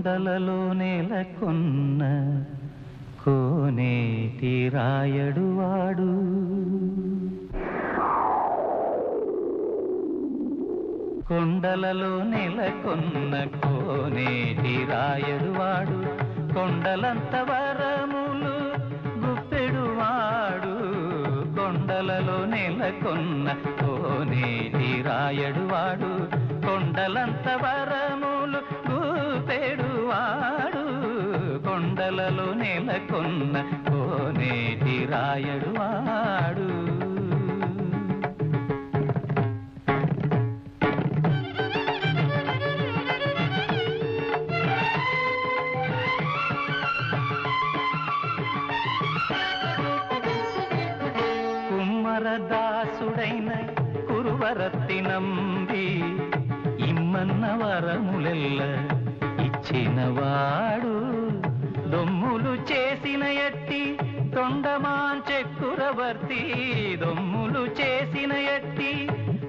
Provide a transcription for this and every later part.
కొండలలో నెలకొన్న కోనేటి రాయడు వాడు. కొండలలో నెలకొన్న కోనేటి రాయడు వాడు, కొండలంత వరములు గుప్పెడు వాడు. కొండలలో నెలకొన్న కోనేటి రాయడు వాడు, కొండలంత వరములు గుప్పెడు వాడు. కొండలలో నెలకొన్న కోనేటి రాయడు వాడు. దాసుడైన కురువరత్తి నంబి ఇమ్మన్న వరములెల్ల ఇచ్చినవాడు. దొమ్ములు చేసిన ఎట్టి తొండమాంచెక్కురవర్తి, దొమ్ములు చేసిన ఎట్టి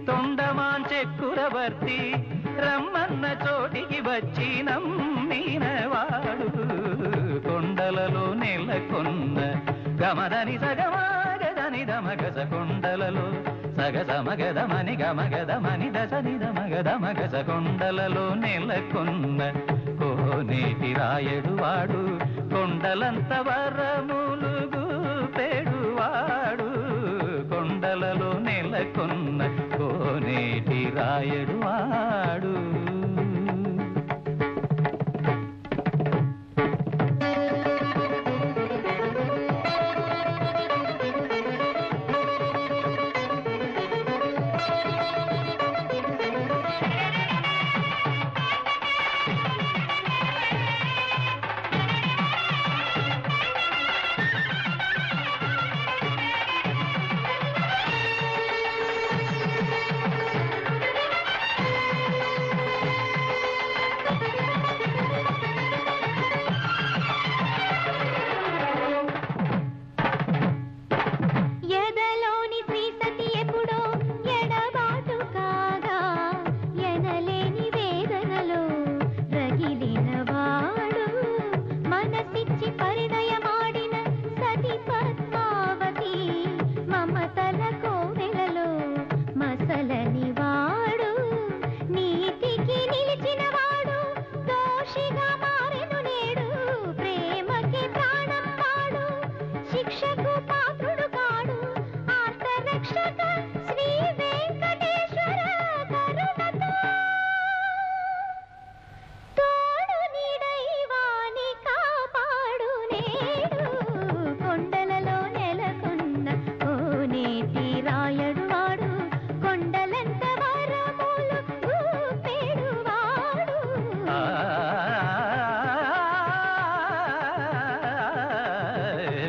తొండమాంచెక్కురవర్తి, రమ్మన్న చోటికి వచ్చి నమ్మినవాడు. కొండలలో నెలకొన్న గమదని సగమాగదని దమగస, కొండలలో సగస మగదమని గమగదమని దశని దమగదమగస. కొండలలో నెలకొన్న కోనేటి రాయడు వాడు, కొండలంత వరములు గుప్పెడు వాడు. కొండలలో నెలకొన్న కోనేటి రాయడు వాడు.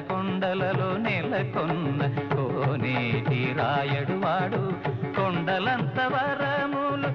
కొండలలో నెలకొన్న కోనేటి రాయడు వాడు, కొండలంత వరములు